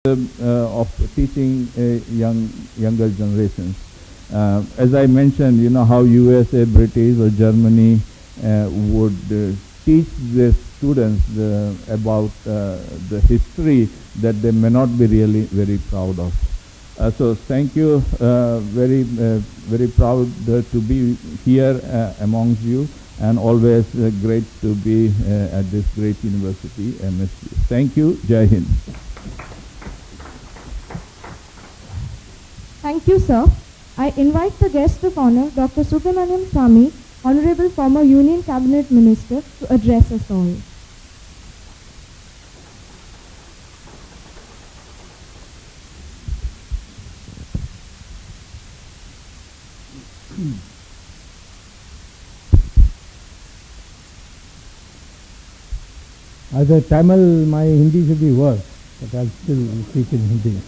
of teaching younger generations. As I mentioned, how USA, British or Germany would teach their students about the history that they may not be really very proud of. So thank you, very proud to be here amongst you, and always great to be at this great university, MSU. Thank you. Jai Hind. Thank you, sir. I invite the guest of honor, Dr. Subramaniam Swamy, Honorable former Union Cabinet Minister, to address us all. As a Tamil, my Hindi should be worse, but I'll still speak in Hindi.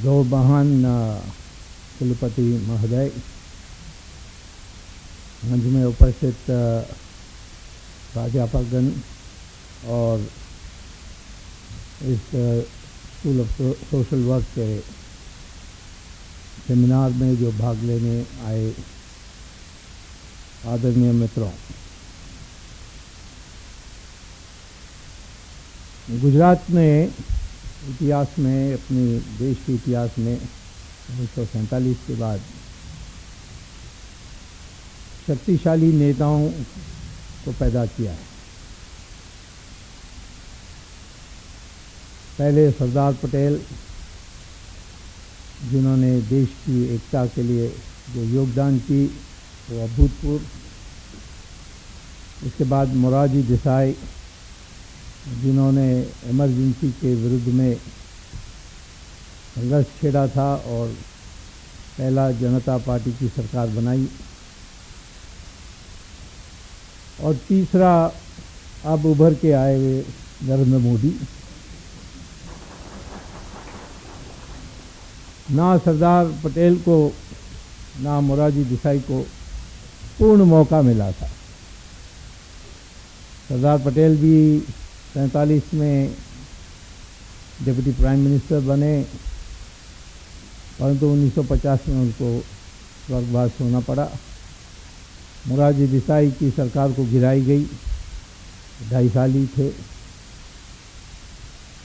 दो महान कुलपति महोदय, मंच में उपस्थित प्राध्यापकगण और इस school of social work के सेमिनार में जो भाग लेने आए आदरणीय मित्रों, गुजरात में इतिहास में, अपने देश के इतिहास में 1947 के बाद शक्तिशाली नेताओं को पैदा किया है। पहले सरदार पटेल, जिन्होंने देश की एकता के लिए जो योगदान की वो अभूतपूर्व। उसके बाद मोरारजी देसाई, जिन्होंने इमरजेंसी के विरुद्ध में संघर्ष छेड़ा था और पहला जनता पार्टी की सरकार बनाई। और तीसरा अब उभर के आए हुए नरेंद्र मोदी। ना सरदार पटेल को ना मोरारजी देसाई को पूर्ण मौका मिला था। सरदार पटेल भी 47 में डिप्टी प्राइम मिनिस्टर बने, परंतु 1950 में उनको स्वर्गवास होना पड़ा। मोरारजी देसाई की सरकार को गिराई गई, 2.5 साल ही थे।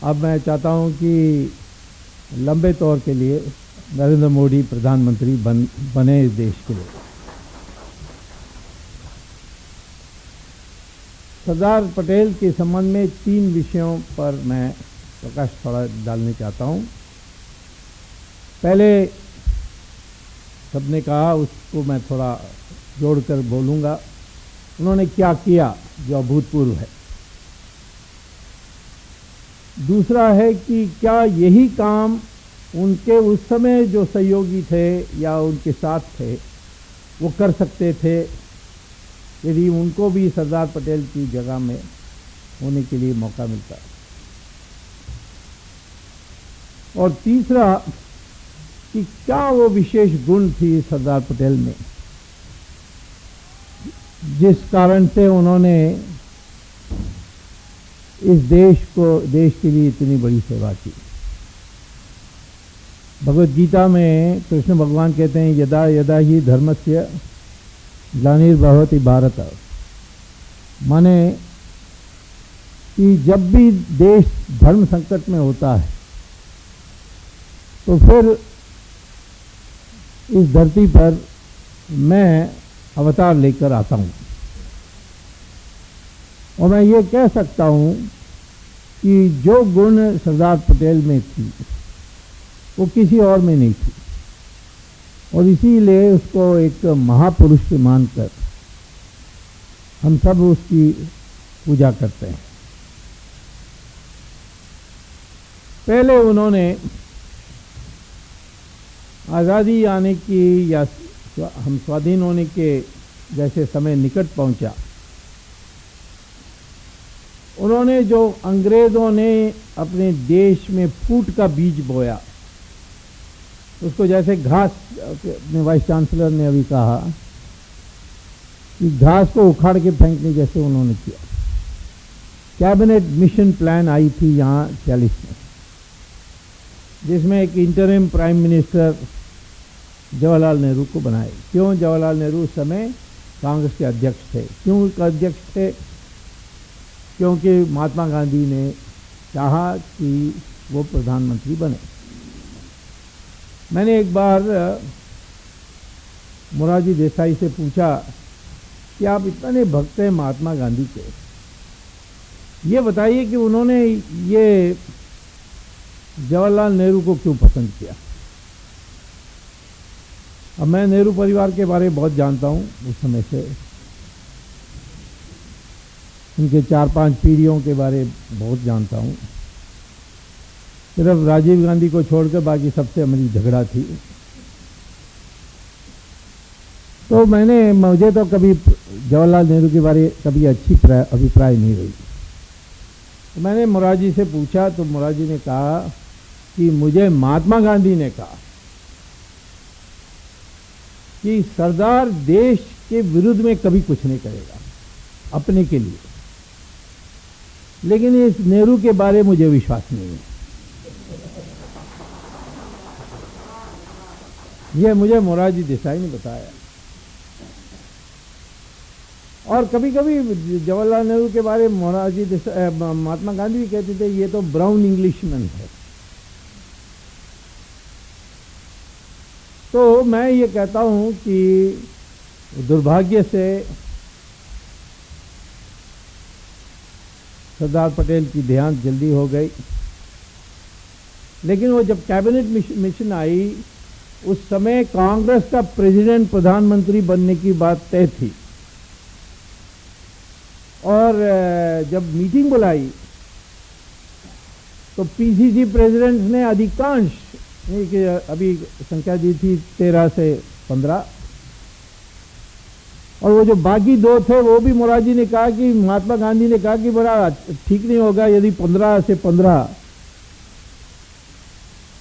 अब मैं चाहता हूं कि लंबे तौर के लिए नरेंद्र मोदी प्रधानमंत्री बने इस देश के लिए। सरदार पटेल के संबंध में 3 विषयों पर मैं प्रकाश थोड़ा डालने चाहता हूं। पहले सबने कहा, उसको मैं थोड़ा जोड़कर बोलूंगा। उन्होंने क्या किया जो अभूतपूर्व है। दूसरा है कि क्या यही काम उनके उस समय जो सहयोगी थे या उनके साथ थे वो कर सकते थे यदि उनको भी सरदार पटेल की जगह में होने के लिए मौका मिलता। और तीसरा कि क्या वो विशेष गुण थी सरदार पटेल में जिस कारण से उन्होंने इस देश के लिए इतनी बड़ी सेवा की। भगवत गीता में कृष्ण भगवान कहते हैं, यदा यदा ही धर्मस्य ग्लानिर्भवति भारत। माने कि जब भी देश धर्म संकट में होता है तो फिर इस धरती पर मैं अवतार लेकर आता हूं। और मैं ये कह सकता हूं कि जो गुण सरदार पटेल में थी वो किसी और में नहीं थी, और इसीलिए उसको एक महापुरुष से मानकर हम सब उसकी पूजा करते हैं। पहले उन्होंने आज़ादी आने की या हम स्वाधीन होने के जैसे समय निकट पहुंचा, उन्होंने जो अंग्रेजों ने अपने देश में फूट का बीज बोया, उसको जैसे घास, अपने वाइस चांसलर ने अभी कहा कि घास को उखाड़ के फेंकने जैसे उन्होंने किया। कैबिनेट मिशन प्लान आई थी यहाँ 40 में, जिसमें एक interim prime minister Jawaharlal Nehru को बनाए। क्यों? जवाहरलाल नेहरू उस समय कांग्रेस के अध्यक्ष थे। क्यों अध्यक्ष थे? क्योंकि महात्मा गांधी ने चाहा कि वो प्रधानमंत्री बने। मैंने एक बार मोरारजी देसाई से पूछा कि आप इतने भक्त हैं महात्मा गांधी के, ये बताइए कि उन्होंने ये जवाहरलाल नेहरू को क्यों पसंद किया। अब मैं नेहरू परिवार के बारे में बहुत जानता हूँ, उस समय से उनके 4-5 पीढ़ियों के बारे में बहुत जानता हूँ। सिर्फ राजीव गांधी को छोड़कर बाकी सबसे हमारी झगड़ा थी। तो मुझे तो कभी जवाहरलाल नेहरू के बारे कभी अच्छी अभिप्राय नहीं रही। तो मैंने मोरारजी से पूछा तो मोरारजी ने कहा कि मुझे महात्मा गांधी ने कहा कि सरदार देश के विरुद्ध में कभी कुछ नहीं करेगा अपने के लिए, लेकिन इस नेहरू के बारे में मुझे विश्वास नहीं है। यह मुझे मोरारजी देसाई ने बताया। और कभी कभी जवाहरलाल नेहरू के बारे में महात्मा गांधी भी कहते थे ये तो ब्राउन इंग्लिशमैन है। तो मैं ये कहता हूं कि दुर्भाग्य से सरदार पटेल की देहांत जल्दी हो गई, लेकिन वो जब कैबिनेट मिशन आई उस समय कांग्रेस का प्रेसिडेंट प्रधानमंत्री बनने की बात तय थी। और जब मीटिंग बुलाई तो पीसीसी प्रेसिडेंट ने अधिकांश, अभी संख्या दी थी 13 से 15, और वो जो बाकी 2 थे वो भी मोरारजी ने कहा कि महात्मा गांधी ने कहा कि बड़ा ठीक नहीं होगा यदि 15 से 15।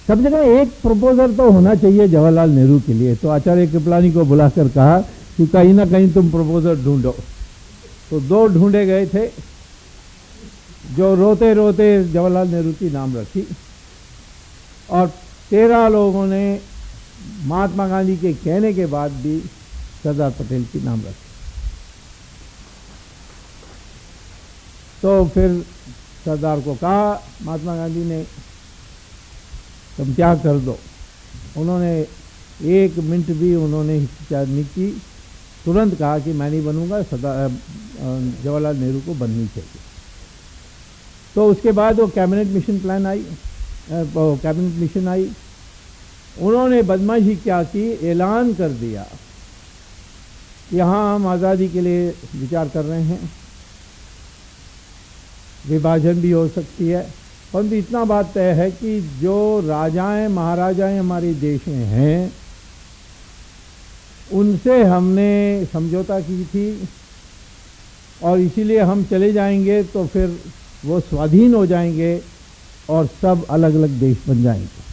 सब जगह एक प्रपोजल तो होना चाहिए जवाहरलाल नेहरू के लिए। तो आचार्य कृपलानी को बुलाकर कहा कि कहीं ना कहीं तुम प्रपोजल ढूंढो। तो 2 ढूंढे गए थे जो रोते रोते जवाहरलाल नेहरू की नाम रखी, और 13 लोगों ने महात्मा गांधी के कहने के बाद भी सरदार पटेल की नाम रखी। तो फिर सरदार को कहा महात्मा गांधी ने तुम क्या कर दो। उन्होंने 1 मिनट भी उन्होंने हिचकिचाहट नहीं की, तुरंत कहा कि मैं नहीं बनूंगा, जवाहरलाल नेहरू को बननी चाहिए। तो उसके बाद वो कैबिनेट मिशन आई। उन्होंने बदमाशी क्या की, ऐलान कर दिया यहाँ हम आज़ादी के लिए विचार कर रहे हैं, विभाजन भी हो सकती है, परंतु इतना बात तय है कि जो राजाएं महाराजाएं हमारे देश में हैं उनसे हमने समझौता की थी, और इसीलिए हम चले जाएंगे तो फिर वो स्वाधीन हो जाएंगे और सब अलग अलग देश बन जाएंगे।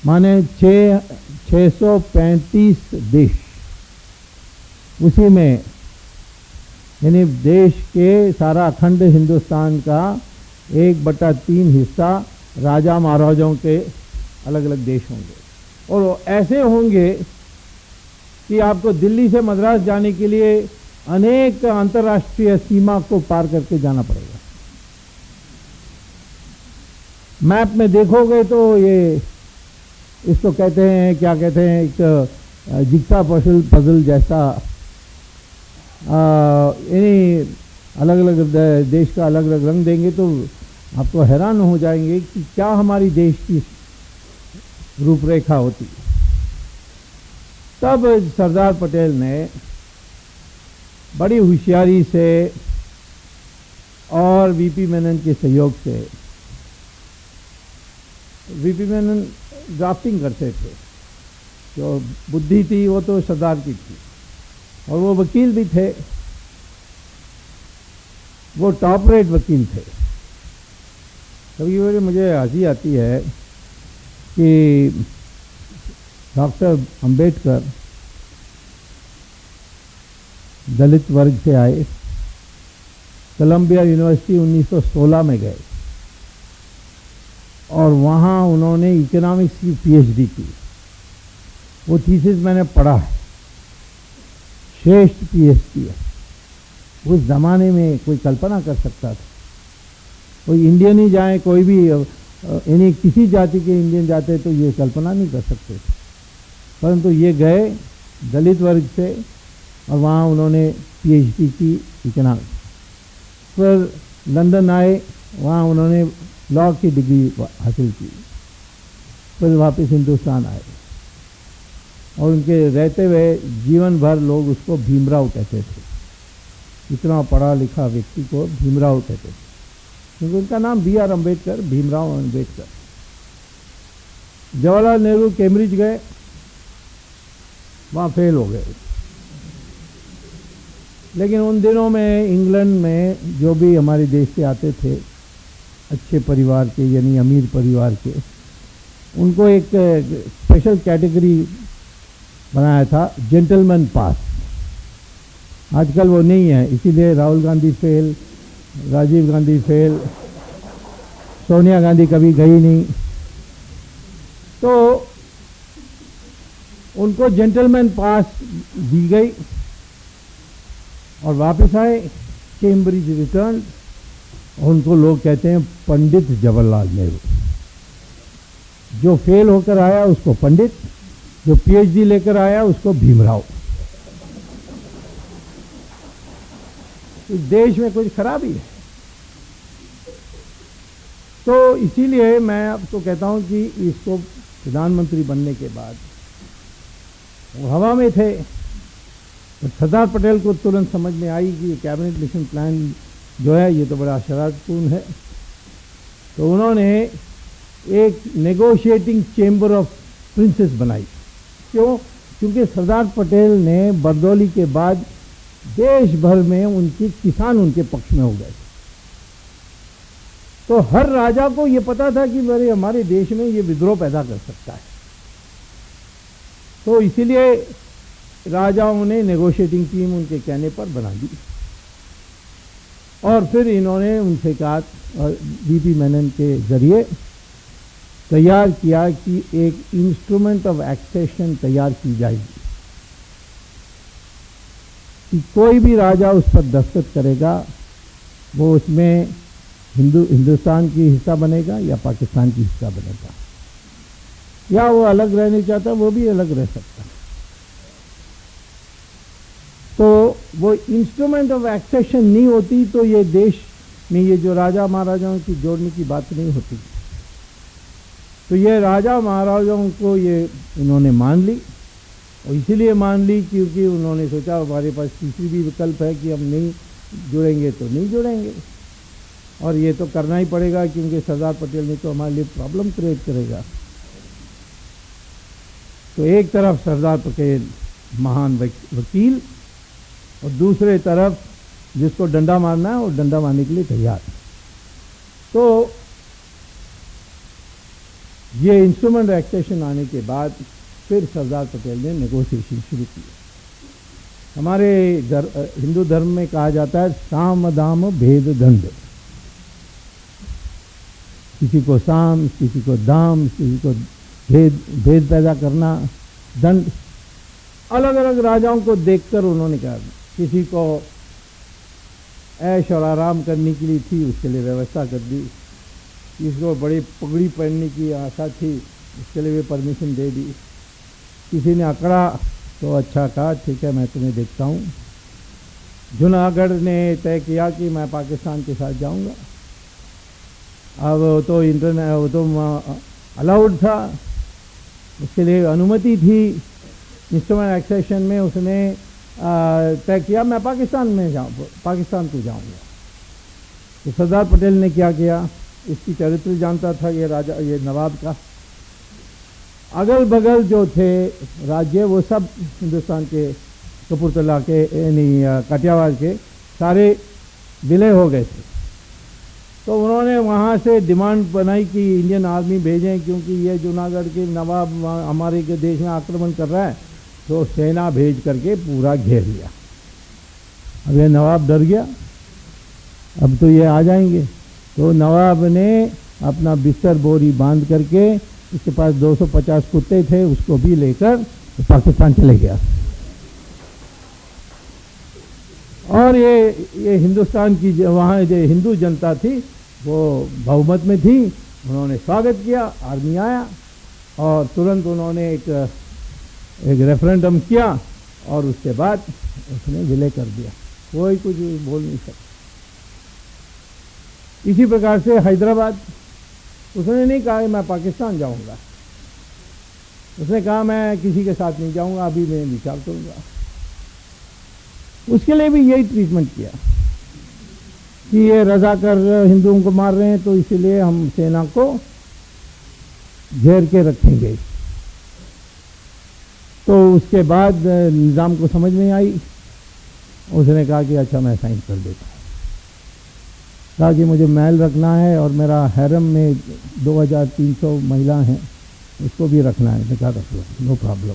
माने 635 देश, उसी में यानी देश के सारा अखंड हिंदुस्तान का 1/3 हिस्सा राजा महाराजाओं के अलग अलग देश होंगे, और वो ऐसे होंगे कि आपको दिल्ली से मद्रास जाने के लिए अनेक अंतर्राष्ट्रीय सीमा को पार करके जाना पड़ेगा। मैप में देखोगे तो ये इसको कहते हैं, क्या कहते हैं, एक जिग्सा पजल जैसा, यानी अलग अलग देश का अलग अलग रंग देंगे तो आपको हैरान हो जाएंगे कि क्या हमारी देश की रूपरेखा होती। तब सरदार पटेल ने बड़ी होशियारी से और वीपी मेनन के सहयोग से, वीपी मेनन ड्राफ्टिंग करते थे, जो बुद्धि थी वो तो सरदार की थी, और वो वकील भी थे, वो टॉप रेट वकील थे। कभी कभी मुझे हंसी आती है कि डॉक्टर अंबेडकर दलित वर्ग से आए, कोलंबिया यूनिवर्सिटी 1916 में गए और वहाँ उन्होंने इकोनॉमिक्स की पीएचडी की। वो थीसिस मैंने पढ़ा है, श्रेष्ठ पीएचडी है। उस ज़माने में कोई कल्पना कर सकता था? कोई इंडियन ही जाए, कोई भी यानी किसी जाति के इंडियन जाते तो ये कल्पना नहीं कर सकते थे, परंतु ये गए दलित वर्ग से और वहाँ उन्होंने पीएचडी की इकोनॉमिक्स। फिर लंदन आए, वहाँ उन्होंने लॉ की डिग्री हासिल की। फिर वापस हिंदुस्तान आए और उनके रहते हुए जीवन भर लोग उसको भीमराव कहते थे। इतना पढ़ा लिखा व्यक्ति को भीमराव कहते थे, क्योंकि उनका नाम B.R. अम्बेडकर, भीमराव अम्बेडकर। जवाहरलाल नेहरू कैम्ब्रिज गए, वहाँ फेल हो गए। लेकिन उन दिनों में इंग्लैंड में जो भी हमारे देश से आते थे अच्छे परिवार के, यानी अमीर परिवार के, उनको एक स्पेशल कैटेगरी बनाया था, जेंटलमैन पास। आजकल वो नहीं है, इसीलिए राहुल गांधी फेल, राजीव गांधी फेल, सोनिया गांधी कभी गई नहीं। तो उनको जेंटलमैन पास दी गई और वापस आए, कैम्ब्रिज रिटर्न। उनको लोग कहते हैं पंडित जवाहरलाल नेहरू। जो फेल होकर आया उसको पंडित, जो पीएचडी लेकर आया उसको भीमराव। इस देश में कुछ खराबी है। तो इसीलिए मैं आपको कहता हूं कि इसको प्रधानमंत्री बनने के बाद वो हवा में थे, तो सरदार पटेल को तुरंत समझ में आई कि कैबिनेट मिशन प्लान जो है ये तो बड़ा शरारतपूर्ण है। तो उन्होंने एक नेगोशिएटिंग चेंबर ऑफ प्रिंसेस बनाई। क्यों? क्योंकि सरदार पटेल ने बरदौली के बाद देश भर में उनके किसान उनके पक्ष में हो गए। तो हर राजा को ये पता था कि मेरे हमारे देश में ये विद्रोह पैदा कर सकता है। तो इसीलिए राजाओं ने नेगोशिएटिंग टीम उनके कहने पर बना दी और फिर इन्होंने उनसे कहा, बीपी मेनन के जरिए तैयार किया कि एक इंस्ट्रूमेंट ऑफ एक्सेशन तैयार की जाएगी कि कोई भी राजा उस पर दस्तखत करेगा वो उसमें हिंदुस्तान की हिस्सा बनेगा या पाकिस्तान की हिस्सा बनेगा, या वो अलग रहने चाहता वो भी अलग रह सकता। तो वो इंस्ट्रूमेंट ऑफ एक्सेशन नहीं होती तो ये देश में ये जो राजा महाराजाओं की जोड़ने की बात नहीं होती। तो ये राजा महाराजाओं को ये उन्होंने मान ली, और इसीलिए मान ली क्योंकि उन्होंने सोचा हमारे पास तीसरी भी विकल्प है कि हम नहीं जुड़ेंगे तो नहीं जुड़ेंगे, और ये तो करना ही पड़ेगा क्योंकि सरदार पटेल ने तो हमारे लिए प्रॉब्लम क्रिएट करेगा। तो एक तरफ सरदार पटेल महान वकील और दूसरे तरफ जिसको डंडा मारना है और डंडा मारने के लिए तैयार। तो ये इंस्ट्रूमेंट एक्सेशन आने के बाद फिर सरदार पटेल ने नेगोशिएशन शुरू की। हमारे हिंदू धर्म में कहा जाता है साम दाम भेद दंड। किसी को साम, किसी को दाम, किसी को भेद पैदा करना, दंड। अलग अलग राजाओं को देखकर उन्होंने कहा, किसी को ऐश और आराम करने के लिए थी उसके लिए व्यवस्था कर दी, किसी को बड़ी पगड़ी पहनने की आशा थी उसके लिए भी परमिशन दे दी, किसी ने अकड़ा तो अच्छा कहा ठीक है मैं तुम्हें देखता हूँ। जूनागढ़ ने तय किया कि मैं पाकिस्तान के साथ जाऊँगा। अब तो वो तो अलाउड था, उसके लिए अनुमति थी। इंस्ट्रूमेंट एक्सेशन में उसने तय किया मैं पाकिस्तान को जाऊंगा। तो सरदार पटेल ने क्या किया, इसकी चरित्र जानता था ये राजा, ये नवाब का। अगल बगल जो थे राज्य वो सब हिंदुस्तान के कपूरथला के यानी काठियावाड़ के सारे विलय हो गए थे। तो उन्होंने वहाँ से डिमांड बनाई कि इंडियन आर्मी भेजें क्योंकि ये जूनागढ़ के नवाब हमारे के देश में आक्रमण कर रहा है। तो सेना भेज करके पूरा घेर लिया। अब ये नवाब डर गया, अब तो ये आ जाएंगे। तो नवाब ने अपना बिस्तर बोरी बांध करके, उसके पास 250 कुत्ते थे, उसको भी लेकर पाकिस्तान चले गया। और ये हिंदुस्तान की वहाँ जो हिंदू जनता थी वो बहुमत में थी, उन्होंने स्वागत किया, आर्मी आया और तुरंत उन्होंने एक रेफरेंडम किया और उसके बाद उसने विलय कर दिया, कोई कुछ बोल नहीं सकता। इसी प्रकार से हैदराबाद, उसने नहीं कहा कि मैं पाकिस्तान जाऊंगा, उसने कहा मैं किसी के साथ नहीं जाऊंगा, अभी मैं विचार करूंगा। उसके लिए भी यही ट्रीटमेंट किया कि ये रजाकर हिंदुओं को मार रहे हैं, तो इसीलिए हम सेना को घेर के रखेंगे। तो उसके बाद निज़ाम को समझ में आई, उसने कहा कि अच्छा मैं साइन कर देता हूँ। कहा कि मुझे महल रखना है और मेरा हैरम में 2300 महिला हैं, उसको भी रखना है। मैं कहा रख लो, नो प्रॉब्लम।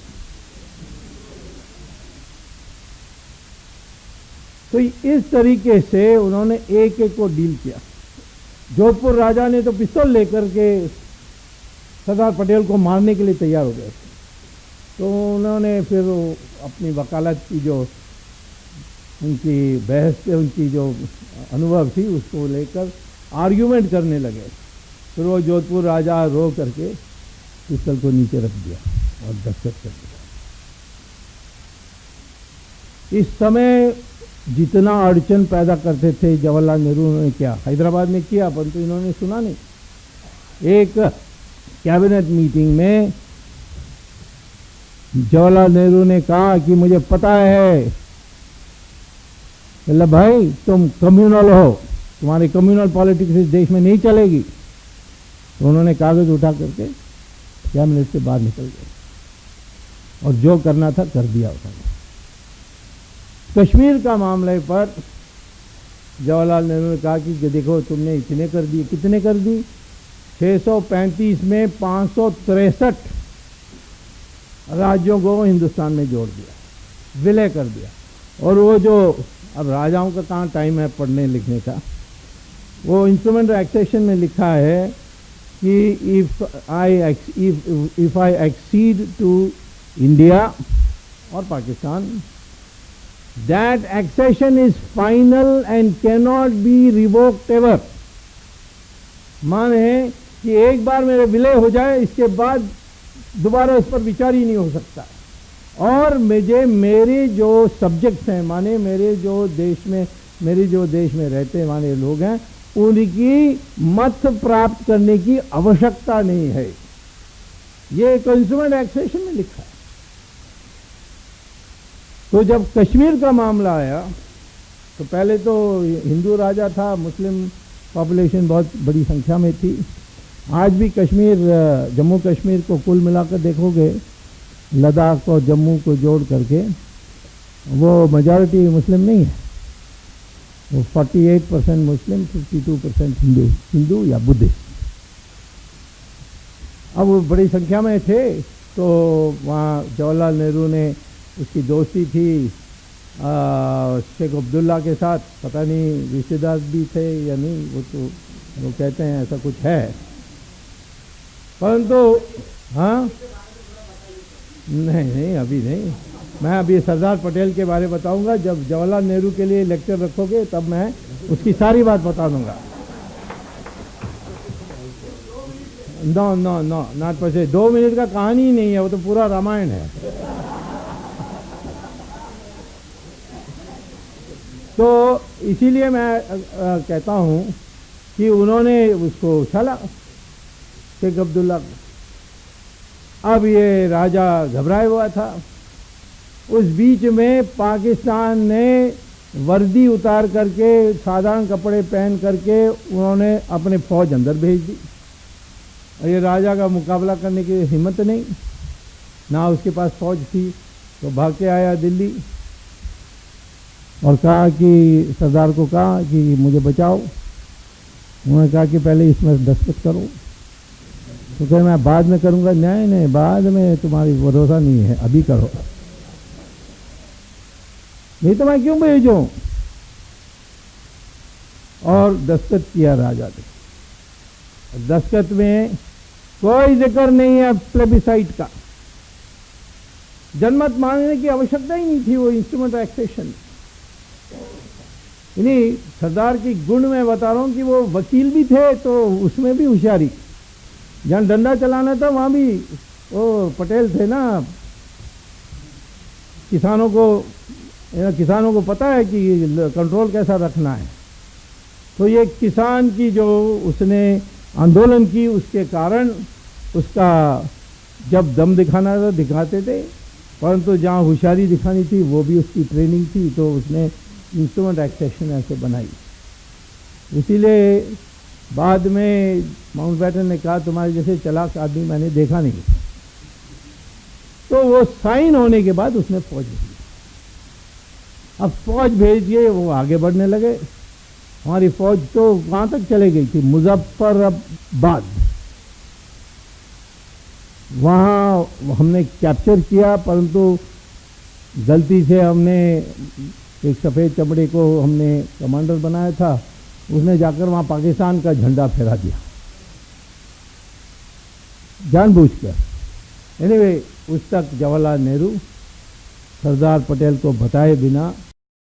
तो इस तरीके से उन्होंने एक एक को डील किया। जोधपुर राजा ने तो पिस्तौल लेकर के सरदार पटेल को मारने के लिए तैयार हो गए। तो उन्होंने फिर अपनी वकालत की जो उनकी बहस से उनकी जो अनुभव थी उसको लेकर आर्ग्यूमेंट करने लगे। फिर वो जोधपुर राजा रो करके पिस्तौल को नीचे रख दिया और दस्तखत कर दिया। इस समय जितना अड़चन पैदा करते थे जवाहरलाल नेहरू ने क्या हैदराबाद में किया, परंतु इन्होंने सुना नहीं। एक कैबिनेट मीटिंग में जवाहरलाल नेहरू ने कहा कि मुझे पता है मतलब भाई तुम कम्युनल हो, तुम्हारी कम्युनल पॉलिटिक्स इस देश में नहीं चलेगी। तो उन्होंने कागज उठा करके कैबिनेट से बाहर निकल गए और जो करना था कर दिया उन्होंने। कश्मीर का मामले पर जवाहरलाल नेहरू ने कहा कि देखो तुमने इतने कर दिए, कितने कर दी, 635 में 563 राज्यों को हिंदुस्तान में जोड़ दिया, विलय कर दिया। और वो जो अब राजाओं का कहाँ टाइम है पढ़ने लिखने का, वो इंस्ट्रूमेंट एक्सेशन में लिखा है कि if I exceed to India और Pakistan, that accession is final and cannot be revoked ever। मान है कि एक बार मेरे विलय हो जाए, इसके बाद दोबारा इस पर विचार ही नहीं हो सकता। और मुझे मेरे जो सब्जेक्ट्स हैं, माने मेरे जो देश में रहते माने लोग हैं, उनकी मत प्राप्त करने की आवश्यकता नहीं है। ये कंज्यूमर एक्सेशन में लिखा है। तो जब कश्मीर का मामला आया तो पहले तो हिंदू राजा था, मुस्लिम पॉपुलेशन बहुत बड़ी संख्या में थी। आज भी कश्मीर, जम्मू कश्मीर को कुल मिलाकर देखोगे, लद्दाख और जम्मू को जोड़ करके, वो मेजॉरिटी मुस्लिम नहीं है। वो 48% मुस्लिम, 52% हिंदू या बुद्धिस्ट। अब वो बड़ी संख्या में थे। तो वहाँ जवाहरलाल नेहरू ने, उसकी दोस्ती थी शेख अब्दुल्ला के साथ, पता नहीं रिश्तेदार भी थे या नहीं, वो कहते हैं ऐसा कुछ है, परंतु हाँ नहीं अभी नहीं। मैं अभी सरदार पटेल के बारे में बताऊंगा। जब जवाहरलाल नेहरू के लिए लेक्चर रखोगे तब मैं उसकी सारी बात बता दूंगा। नो नॉट पर 2 मिनट का कहानी ही नहीं है, वो तो पूरा रामायण है। तो इसीलिए मैं कहता हूँ कि उन्होंने उसको उछाला शेख अब्दुल्ला को। अब ये राजा घबराया हुआ था। उस बीच में पाकिस्तान ने वर्दी उतार करके, साधारण कपड़े पहन करके उन्होंने अपने फौज अंदर भेज दी। और ये राजा का मुकाबला करने की हिम्मत नहीं, ना उसके पास फौज थी। तो भाग के आया दिल्ली और कहा कि सरदार को कहा कि मुझे बचाओ। उन्होंने कहा कि पहले इसमें दस्तखत करो। तो कहे मैं बाद में करूंगा। नहीं बाद में तुम्हारी भरोसा नहीं है, अभी करो, नहीं तो मैं क्यों भेजूं। और दस्तखत किया राजा ने। दस्तखत में कोई जिक्र नहीं है प्लेबिसाइट का। जनमत मांगने की आवश्यकता ही नहीं थी वो इंस्ट्रूमेंट एक्सेशन। यानी सरदार की गुण में बता रहा हूं कि वो वकील भी थे तो उसमें भी होशियारी। जहां डंडा चलाना था वहां भी वो पटेल थे ना। किसानों को पता है कि कंट्रोल कैसा रखना है। तो ये किसान की जो उसने आंदोलन की उसके कारण उसका जब दम दिखाना था दिखाते थे, परंतु जहाँ होशियारी दिखानी थी वो भी उसकी ट्रेनिंग थी, तो उसने इंस्ट्रूमेंट एक्सेशन ऐसे बनाई। इसीलिए बाद में माउंटबेटन ने कहा तुम्हारे जैसे चालाक आदमी मैंने देखा नहीं। तो वो साइन होने के बाद उसने फौज भेजी। अब फौज भेज के वो आगे बढ़ने लगे। हमारी फौज तो वहां तक चले गई थी, मुजफ्फराबाद। वहां हमने कैप्चर किया, परंतु गलती से हमने एक सफ़ेद चमड़े को हमने कमांडर बनाया था, उसने जाकर वहां पाकिस्तान का झंडा फहरा दिया जानबूझकर। एनीवे, उस तक जवाहरलाल नेहरू सरदार पटेल को बताए बिना